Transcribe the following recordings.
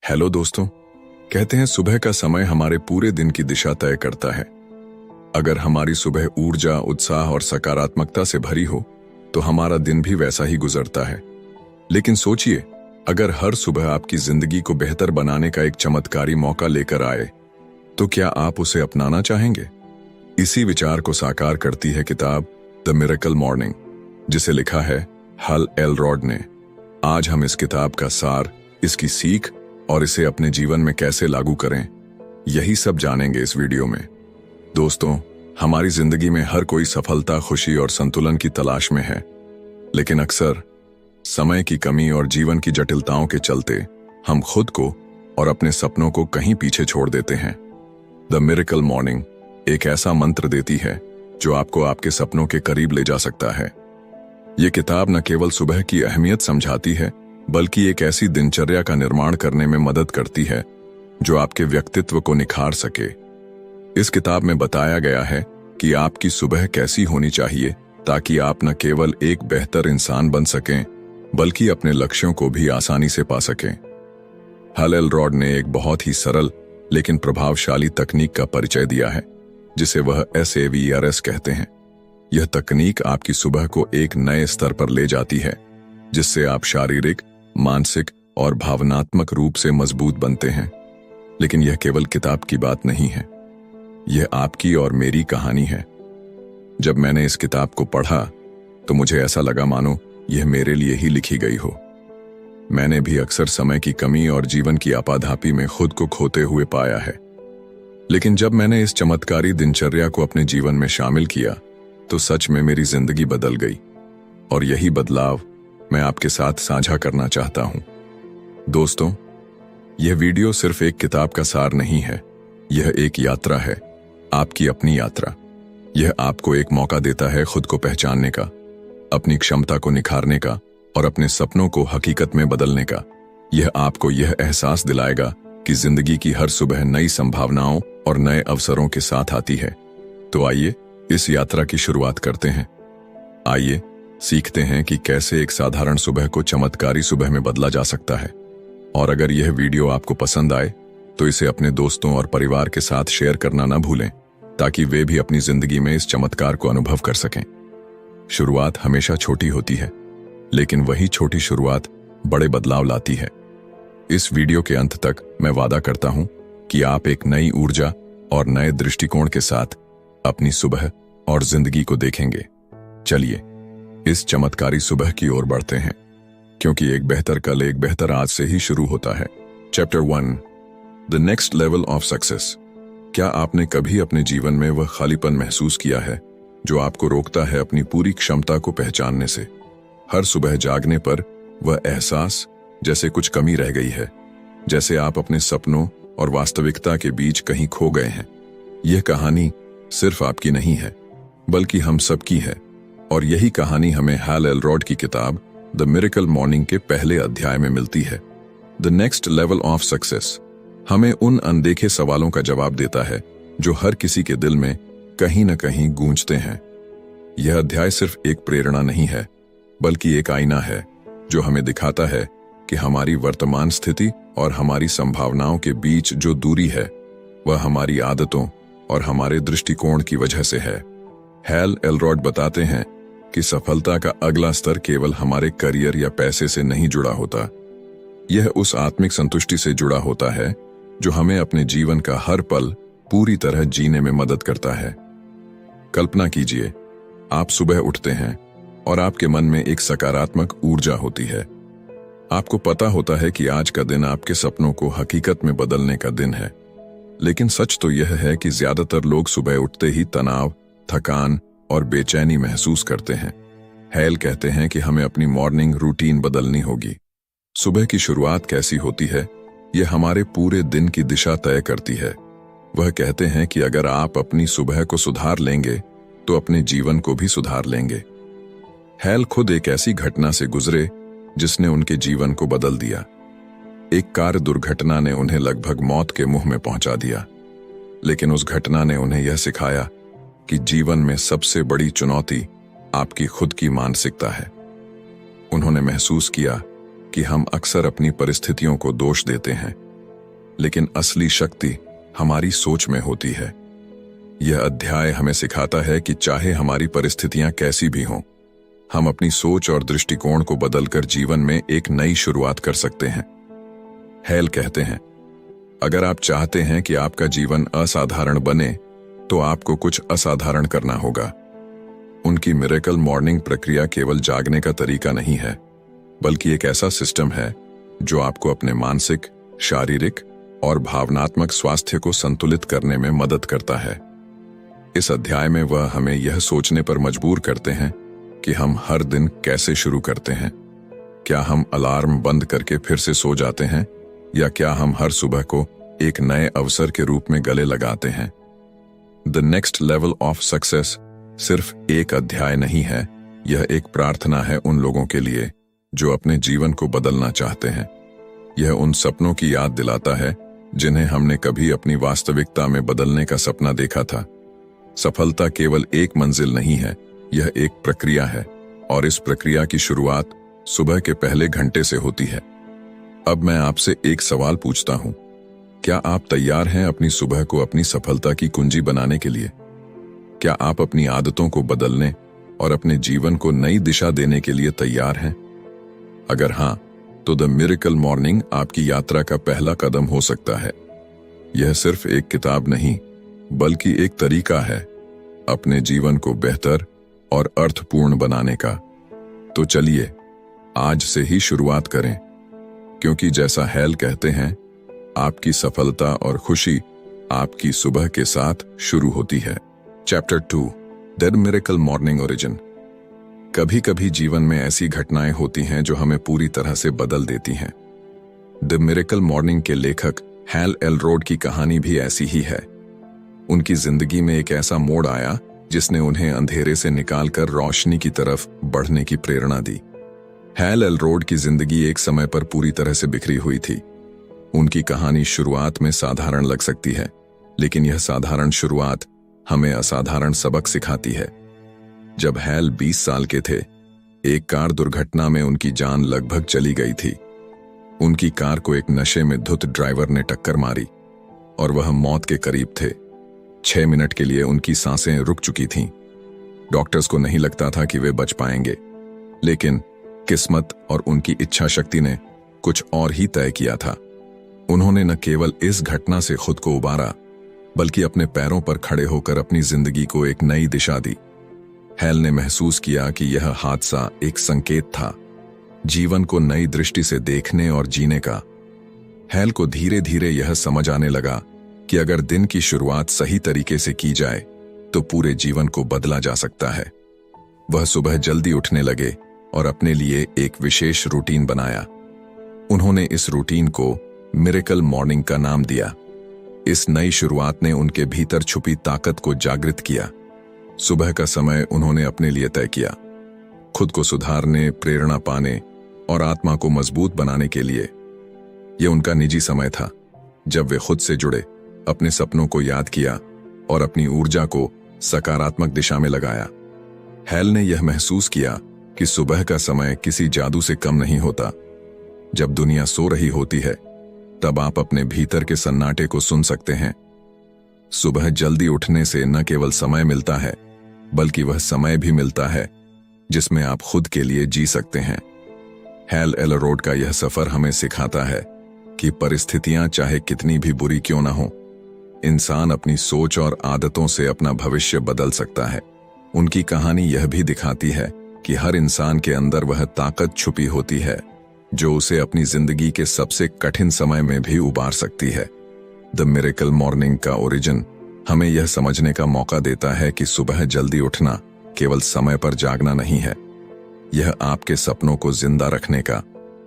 Hello दोस्तों। कहते हैं सुबह का समय हमारे पूरे दिन की दिशा तय करता है। अगर हमारी सुबह ऊर्जा, उत्साह और सकारात्मकता से भरी हो तो हमारा दिन भी वैसा ही गुजरता है। लेकिन सोचिए, अगर हर सुबह आपकी जिंदगी को बेहतर बनाने का एक चमत्कारी मौका लेकर आए तो क्या आप उसे अपनाना चाहेंगे? इसी विचार को साकार करती है किताब द मिरेकल मॉर्निंग, जिसे लिखा है हल एलरॉड ने। आज हम इस किताब का सार, इसकी सीख और इसे अपने जीवन में कैसे लागू करें, यही सब जानेंगे इस वीडियो में। दोस्तों, हमारी जिंदगी में हर कोई सफलता, खुशी और संतुलन की तलाश में है, लेकिन अक्सर समय की कमी और जीवन की जटिलताओं के चलते हम खुद को और अपने सपनों को कहीं पीछे छोड़ देते हैं। द मिरेकल मॉर्निंग एक ऐसा मंत्र देती है जो आपको आपके सपनों के करीब ले जा सकता है। ये किताब न केवल सुबह की अहमियत समझाती है, बल्कि एक ऐसी दिनचर्या का निर्माण करने में मदद करती है जो आपके व्यक्तित्व को निखार सके। इस किताब में बताया गया है कि आपकी सुबह कैसी होनी चाहिए ताकि आप न केवल एक बेहतर इंसान बन सकें, बल्कि अपने लक्ष्यों को भी आसानी से पा सकें। हल एलरॉड ने एक बहुत ही सरल लेकिन प्रभावशाली तकनीक का परिचय दिया है, जिसे वह SAVERS कहते हैं। यह तकनीक आपकी सुबह को एक नए स्तर पर ले जाती है, जिससे आप शारीरिक, मानसिक और भावनात्मक रूप से मजबूत बनते हैं। लेकिन यह केवल किताब की बात नहीं है, यह आपकी और मेरी कहानी है। जब मैंने इस किताब को पढ़ा तो मुझे ऐसा लगा मानो यह मेरे लिए ही लिखी गई हो। मैंने भी अक्सर समय की कमी और जीवन की आपाधापी में खुद को खोते हुए पाया है। लेकिन जब मैंने इस चमत्कारी दिनचर्या को अपने जीवन में शामिल किया तो सच में मेरी जिंदगी बदल गई, और यही बदलाव मैं आपके साथ साझा करना चाहता हूं। दोस्तों, यह वीडियो सिर्फ एक किताब का सार नहीं है, यह एक यात्रा है, आपकी अपनी यात्रा। यह आपको एक मौका देता है खुद को पहचानने का, अपनी क्षमता को निखारने का और अपने सपनों को हकीकत में बदलने का। यह आपको यह एहसास दिलाएगा कि जिंदगी की हर सुबह नई संभावनाओं और नए अवसरों के साथ आती है। तो आइए इस यात्रा की शुरुआत करते हैं। आइए सीखते हैं कि कैसे एक साधारण सुबह को चमत्कारी सुबह में बदला जा सकता है। और अगर यह वीडियो आपको पसंद आए तो इसे अपने दोस्तों और परिवार के साथ शेयर करना न भूलें, ताकि वे भी अपनी जिंदगी में इस चमत्कार को अनुभव कर सकें। शुरुआत हमेशा छोटी होती है, लेकिन वही छोटी शुरुआत बड़े बदलाव लाती है। इस वीडियो के अंत तक मैं वादा करता हूं कि आप एक नई ऊर्जा और नए दृष्टिकोण के साथ अपनी सुबह और जिंदगी को देखेंगे। चलिए इस चमत्कारी सुबह की ओर बढ़ते हैं, क्योंकि एक बेहतर कल एक बेहतर आज से ही शुरू होता है। Chapter 1, the next level of success. क्या आपने कभी अपने जीवन में वह खालीपन महसूस किया है जो आपको रोकता है अपनी पूरी क्षमता को पहचानने से? हर सुबह जागने पर वह एहसास जैसे कुछ कमी रह गई है, जैसे आप अपने सपनों और वास्तविकता के बीच कहीं खो गए हैं। यह कहानी सिर्फ आपकी नहीं है, बल्कि हम सबकी है, और यही कहानी हमें हल एलरॉड की किताब द मिरेकल मॉर्निंग के पहले अध्याय में मिलती है। The next level of success हमें उन अनदेखे सवालों का जवाब देता है जो हर किसी के दिल में कहीं न कहीं गूंजते हैं। यह अध्याय सिर्फ एक प्रेरणा नहीं है, बल्कि एक आईना है जो हमें दिखाता है कि हमारी वर्तमान स्थिति और हमारी संभावनाओं के बीच जो दूरी है, वह हमारी आदतों और हमारे दृष्टिकोण की वजह से है। हल एलरॉड बताते हैं कि सफलता का अगला स्तर केवल हमारे करियर या पैसे से नहीं जुड़ा होता, यह उस आत्मिक संतुष्टि से जुड़ा होता है जो हमें अपने जीवन का हर पल पूरी तरह जीने में मदद करता है। कल्पना कीजिए, आप सुबह उठते हैं और आपके मन में एक सकारात्मक ऊर्जा होती है। आपको पता होता है कि आज का दिन आपके सपनों को हकीकत में बदलने का दिन है। लेकिन सच तो यह है कि ज्यादातर लोग सुबह उठते ही तनाव, थकान और बेचैनी महसूस करते हैं। हल कहते हैं कि हमें अपनी मॉर्निंग रूटीन बदलनी होगी। सुबह की शुरुआत कैसी होती है, यह हमारे पूरे दिन की दिशा तय करती है। वह कहते हैं कि अगर आप अपनी सुबह को सुधार लेंगे तो अपने जीवन को भी सुधार लेंगे। हल खुद एक ऐसी घटना से गुजरे जिसने उनके जीवन को बदल दिया। एक कार दुर्घटना ने उन्हें लगभग मौत के मुंह में पहुंचा दिया, लेकिन उस घटना ने उन्हें यह सिखाया कि जीवन में सबसे बड़ी चुनौती आपकी खुद की मानसिकता है। उन्होंने महसूस किया कि हम अक्सर अपनी परिस्थितियों को दोष देते हैं, लेकिन असली शक्ति हमारी सोच में होती है। यह अध्याय हमें सिखाता है कि चाहे हमारी परिस्थितियां कैसी भी हों, हम अपनी सोच और दृष्टिकोण को बदलकर जीवन में एक नई शुरुआत कर सकते हैं। हेल कहते हैं, अगर आप चाहते हैं कि आपका जीवन असाधारण बने, तो आपको कुछ असाधारण करना होगा। उनकी मिरेकल मॉर्निंग प्रक्रिया केवल जागने का तरीका नहीं है, बल्कि एक ऐसा सिस्टम है जो आपको अपने मानसिक, शारीरिक और भावनात्मक स्वास्थ्य को संतुलित करने में मदद करता है। इस अध्याय में वह हमें यह सोचने पर मजबूर करते हैं कि हम हर दिन कैसे शुरू करते हैं। क्या हम अलार्म बंद करके फिर से सो जाते हैं, या क्या हम हर सुबह को एक नए अवसर के रूप में गले लगाते हैं। The next level of success सिर्फ एक अध्याय नहीं है, यह एक प्रार्थना है उन लोगों के लिए जो अपने जीवन को बदलना चाहते हैं। यह उन सपनों की याद दिलाता है जिन्हें हमने कभी अपनी वास्तविकता में बदलने का सपना देखा था। सफलता केवल एक मंजिल नहीं है, यह एक प्रक्रिया है, और इस प्रक्रिया की शुरुआत सुबह के पहले घंटे से होती है। अब मैं आपसे एक सवाल पूछता हूं, क्या आप तैयार हैं अपनी सुबह को अपनी सफलता की कुंजी बनाने के लिए? क्या आप अपनी आदतों को बदलने और अपने जीवन को नई दिशा देने के लिए तैयार हैं? अगर हां, तो द मिरेकल मॉर्निंग आपकी यात्रा का पहला कदम हो सकता है। यह सिर्फ एक किताब नहीं, बल्कि एक तरीका है अपने जीवन को बेहतर और अर्थपूर्ण बनाने का। तो चलिए आज से ही शुरुआत करें, क्योंकि जैसा हेल कहते हैं, आपकी सफलता और खुशी आपकी सुबह के साथ शुरू होती है। Chapter 2, the miracle morning origin. कभी कभी जीवन में ऐसी घटनाएं होती हैं जो हमें पूरी तरह से बदल देती हैं। द मिरेकल मॉर्निंग के लेखक हैल एलरोड की कहानी भी ऐसी ही है। उनकी जिंदगी में एक ऐसा मोड़ आया जिसने उन्हें अंधेरे से निकालकर रोशनी की तरफ बढ़ने की प्रेरणा दी। हैल एलरोड की जिंदगी एक समय पर पूरी तरह से बिखरी हुई थी। उनकी कहानी शुरुआत में साधारण लग सकती है, लेकिन यह साधारण शुरुआत हमें असाधारण सबक सिखाती है। जब हैल 20 साल के थे, एक कार दुर्घटना में उनकी जान लगभग चली गई थी। उनकी कार को एक नशे में धुत ड्राइवर ने टक्कर मारी और वह मौत के करीब थे। 6 मिनट के लिए उनकी सांसें रुक चुकी थीं। डॉक्टर्स को नहीं लगता था कि वे बच पाएंगे, लेकिन किस्मत और उनकी इच्छा शक्ति ने कुछ और ही तय किया था। उन्होंने न केवल इस घटना से खुद को उबारा, बल्कि अपने पैरों पर खड़े होकर अपनी जिंदगी को एक नई दिशा दी। हैल ने महसूस किया कि यह हादसा एक संकेत था, जीवन को नई दृष्टि से देखने और जीने का। हैल को धीरे धीरे यह समझ आने लगा कि अगर दिन की शुरुआत सही तरीके से की जाए तो पूरे जीवन को बदला जा सकता है। वह सुबह जल्दी उठने लगे और अपने लिए एक विशेष रूटीन बनाया। उन्होंने इस रूटीन को मिरेकल मॉर्निंग का नाम दिया। इस नई शुरुआत ने उनके भीतर छुपी ताकत को जागृत किया। सुबह का समय उन्होंने अपने लिए तय किया, खुद को सुधारने, प्रेरणा पाने और आत्मा को मजबूत बनाने के लिए। यह उनका निजी समय था, जब वे खुद से जुड़े, अपने सपनों को याद किया और अपनी ऊर्जा को सकारात्मक दिशा में लगाया। हैल ने यह महसूस किया कि सुबह का समय किसी जादू से कम नहीं होता। जब दुनिया सो रही होती है, तब आप अपने भीतर के सन्नाटे को सुन सकते हैं। सुबह जल्दी उठने से न केवल समय मिलता है, बल्कि वह समय भी मिलता है जिसमें आप खुद के लिए जी सकते हैं। हैल एलरोड का यह सफर हमें सिखाता है कि परिस्थितियां चाहे कितनी भी बुरी क्यों ना हो, इंसान अपनी सोच और आदतों से अपना भविष्य बदल सकता है। उनकी कहानी यह भी दिखाती है कि हर इंसान के अंदर वह ताकत छुपी होती है जो उसे अपनी जिंदगी के सबसे कठिन समय में भी उबार सकती है। द मिरेकल मॉर्निंग का ओरिजिन हमें यह समझने का मौका देता है कि सुबह जल्दी उठना केवल समय पर जागना नहीं है। यह आपके सपनों को जिंदा रखने का,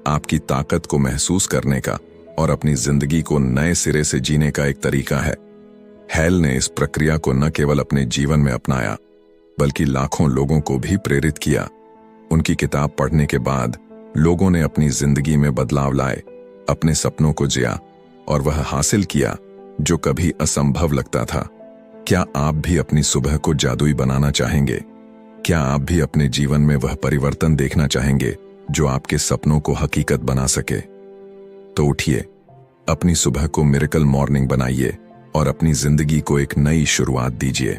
आपकी ताकत को महसूस करने का और अपनी जिंदगी को नए सिरे से जीने का एक तरीका है। हैल ने इस प्रक्रिया को न केवल अपने जीवन में अपनाया, बल्कि लाखों लोगों को भी प्रेरित किया। उनकी किताब पढ़ने के बाद लोगों ने अपनी जिंदगी में बदलाव लाए, अपने सपनों को जिया और वह हासिल किया जो कभी असंभव लगता था। क्या आप भी अपनी सुबह को जादुई बनाना चाहेंगे? क्या आप भी अपने जीवन में वह परिवर्तन देखना चाहेंगे जो आपके सपनों को हकीकत बना सके? तो उठिए, अपनी सुबह को मिरेकल मॉर्निंग बनाइए और अपनी जिंदगी को एक नई शुरुआत दीजिए।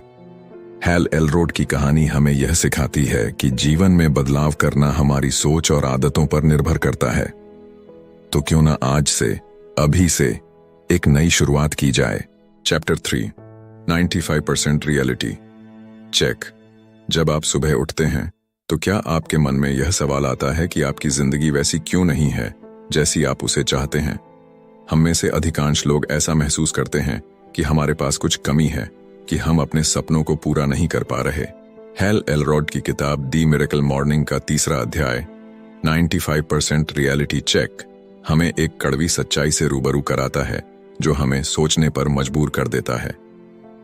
हैल एलरोड की कहानी हमें यह सिखाती है कि जीवन में बदलाव करना हमारी सोच और आदतों पर निर्भर करता है। तो क्यों ना आज से, अभी से एक नई शुरुआत की जाए। Chapter 3, 95% reality check. जब आप सुबह उठते हैं तो क्या आपके मन में यह सवाल आता है कि आपकी जिंदगी वैसी क्यों नहीं है जैसी आप उसे चाहते हैं? हम में से अधिकांश लोग ऐसा महसूस करते हैं कि हमारे पास कुछ कमी है, कि हम अपने सपनों को पूरा नहीं कर पा रहे। हैल एलरोड की किताब दी मिरेकल मॉर्निंग का तीसरा अध्याय 95% रियलिटी चेक हमें एक कड़वी सच्चाई से रूबरू कराता है जो हमें सोचने पर मजबूर कर देता है।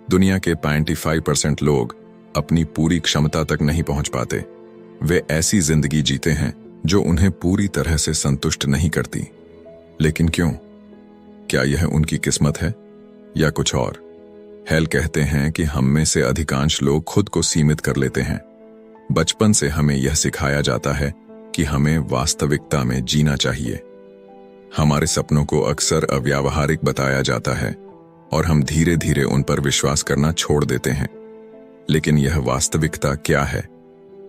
दुनिया के 95% लोग अपनी पूरी क्षमता तक नहीं पहुंच पाते। वे ऐसी जिंदगी जीते हैं जो उन्हें पूरी तरह से संतुष्ट नहीं करती। लेकिन क्यों? क्या यह उनकी किस्मत है या कुछ और? हैल कहते हैं कि हम में से अधिकांश लोग खुद को सीमित कर लेते हैं। बचपन से हमें यह सिखाया जाता है कि हमें वास्तविकता में जीना चाहिए। हमारे सपनों को अक्सर अव्यावहारिक बताया जाता है और हम धीरे धीरे उन पर विश्वास करना छोड़ देते हैं। लेकिन यह वास्तविकता क्या है?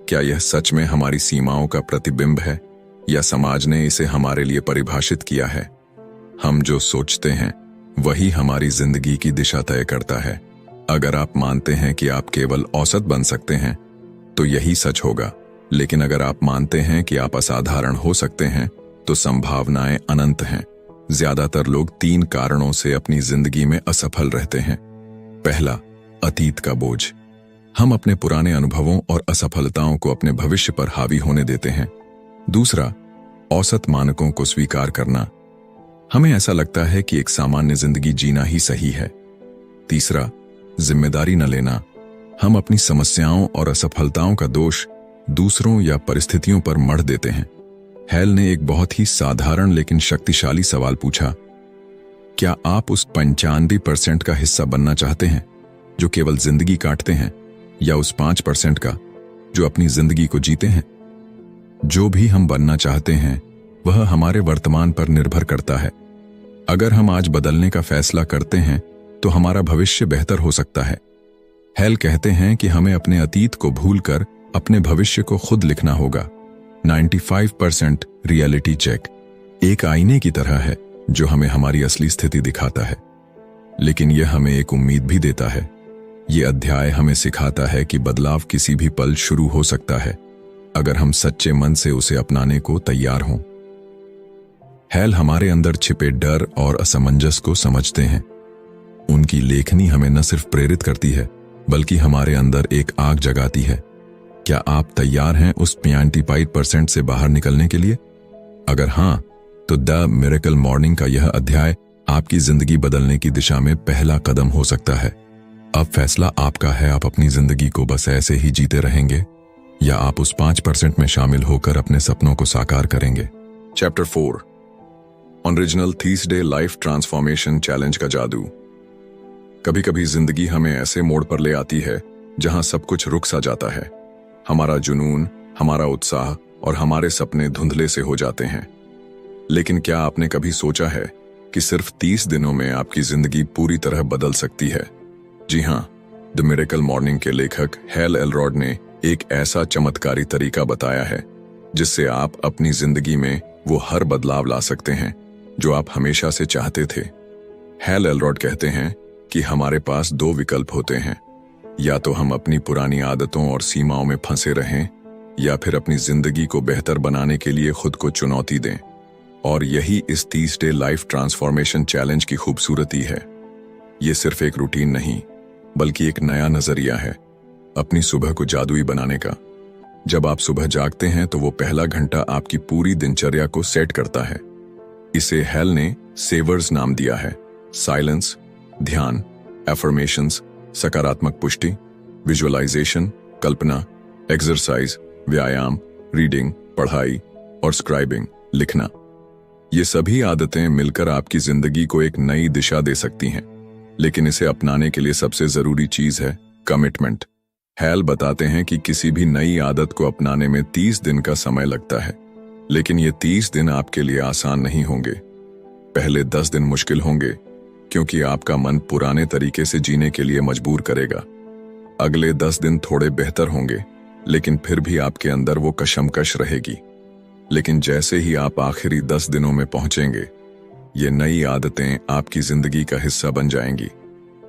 क्या यह सच में हमारी सीमाओं का प्रतिबिंब है या समाज ने इसे हमारे लिए परिभाषित किया है? हम जो सोचते हैं वही हमारी जिंदगी की दिशा तय करता है। अगर आप मानते हैं कि आप केवल औसत बन सकते हैं तो यही सच होगा, लेकिन अगर आप मानते हैं कि आप असाधारण हो सकते हैं तो संभावनाएं अनंत हैं। ज्यादातर लोग 3 कारणों से अपनी जिंदगी में असफल रहते हैं। पहला, अतीत का बोझ। हम अपने पुराने अनुभवों और असफलताओं को अपने भविष्य पर हावी होने देते हैं। दूसरा, औसत मानकों को स्वीकार करना। हमें ऐसा लगता है कि एक सामान्य जिंदगी जीना ही सही है। तीसरा, जिम्मेदारी न लेना। हम अपनी समस्याओं और असफलताओं का दोष दूसरों या परिस्थितियों पर मढ़ देते हैं। हैल ने एक बहुत ही साधारण लेकिन शक्तिशाली सवाल पूछा, क्या आप उस 95% का हिस्सा बनना चाहते हैं जो केवल जिंदगी काटते हैं, या उस 5% का जो अपनी जिंदगी को जीते हैं? जो भी हम बनना चाहते हैं वह हमारे वर्तमान पर निर्भर करता है। अगर हम आज बदलने का फैसला करते हैं तो हमारा भविष्य बेहतर हो सकता है। हैल कहते हैं कि हमें अपने अतीत को भूलकर अपने भविष्य को खुद लिखना होगा। 95% रियलिटी चेक एक आईने की तरह है जो हमें हमारी असली स्थिति दिखाता है, लेकिन यह हमें एक उम्मीद भी देता है। यह अध्याय हमें सिखाता है कि बदलाव किसी भी पल शुरू हो सकता है अगर हम सच्चे मन से उसे अपनाने को तैयार हों। हैल हमारे अंदर छिपे डर और असमंजस को समझते हैं। उनकी लेखनी हमें न सिर्फ प्रेरित करती है बल्कि हमारे अंदर एक आग जगाती है। क्या आप तैयार हैं उस 95% से बाहर निकलने के लिए? अगर हां, तो द मिरेकल मॉर्निंग का यह अध्याय आपकी जिंदगी बदलने की दिशा में पहला कदम हो सकता है। अब फैसला आपका है। आप अपनी जिंदगी को बस ऐसे ही जीते रहेंगे या आप उस 5% में शामिल होकर अपने सपनों को साकार करेंगे। Chapter 4, original 30 day life transformation challenge का जादू। कभी कभी जिंदगी हमें ऐसे मोड़ पर ले आती है जहां सब कुछ रुक सा जाता है। हमारा जुनून, हमारा उत्साह और हमारे सपने धुंधले से हो जाते हैं। लेकिन क्या आपने कभी सोचा है कि सिर्फ 30 दिनों में आपकी जिंदगी पूरी तरह बदल सकती है? जी हां, द मिरेकल मॉर्निंग के लेखक हैल एलरोड ने एक ऐसा चमत्कारी तरीका बताया है जिससे आप अपनी जिंदगी में वो हर बदलाव ला सकते हैं जो आप हमेशा से चाहते थे। हैल एलरोड कहते हैं कि हमारे पास 2 विकल्प होते हैं, या तो हम अपनी पुरानी आदतों और सीमाओं में फंसे रहें या फिर अपनी जिंदगी को बेहतर बनाने के लिए खुद को चुनौती दें। और यही इस 30 डे लाइफ ट्रांसफॉर्मेशन चैलेंज की खूबसूरती है। ये सिर्फ एक रूटीन नहीं बल्कि एक नया नजरिया है अपनी सुबह को जादुई बनाने का। जब आप सुबह जागते हैं तो वो पहला घंटा आपकी पूरी दिनचर्या को सेट करता है। इसे हैल ने सेवर्स नाम दिया है। साइलेंस, ध्यान, एफर्मेशंस, सकारात्मक पुष्टि, विजुअलाइजेशन, कल्पना, एक्सरसाइज, व्यायाम, रीडिंग, पढ़ाई और स्क्राइबिंग, लिखना। ये सभी आदतें मिलकर आपकी जिंदगी को एक नई दिशा दे सकती हैं। लेकिन इसे अपनाने के लिए सबसे जरूरी चीज है कमिटमेंट। हैल बताते हैं कि किसी भी नई आदत को अपनाने में 30 दिन का समय लगता है, लेकिन ये 30 दिन आपके लिए आसान नहीं होंगे। पहले 10 दिन मुश्किल होंगे क्योंकि आपका मन पुराने तरीके से जीने के लिए मजबूर करेगा। अगले 10 दिन थोड़े बेहतर होंगे, लेकिन फिर भी आपके अंदर वो कशमकश रहेगी। लेकिन जैसे ही आप आखिरी 10 दिनों में पहुंचेंगे, ये नई आदतें आपकी जिंदगी का हिस्सा बन जाएंगी।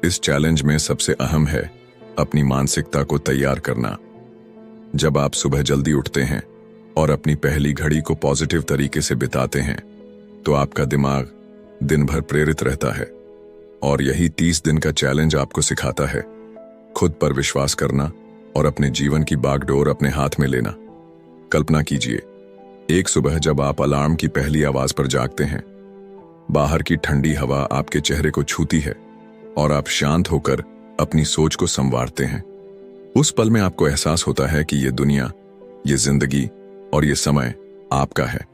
इस चैलेंज में सबसे अहम है अपनी मानसिकता को तैयार करना। जब आप सुबह जल्दी उठते हैं और अपनी पहली घड़ी को पॉजिटिव तरीके से बिताते हैं, तो आपका दिमाग दिन भर प्रेरित रहता है। और यही 30 दिन का चैलेंज आपको सिखाता है खुद पर विश्वास करना और अपने जीवन की बागडोर अपने हाथ में लेना। कल्पना कीजिए, एक सुबह जब आप अलार्म की पहली आवाज पर जागते हैं, बाहर की ठंडी हवा आपके चेहरे को छूती है और आप शांत होकर अपनी सोच को संवारते हैं। उस पल में आपको एहसास होता है कि ये दुनिया, ये जिंदगी और ये समय आपका है।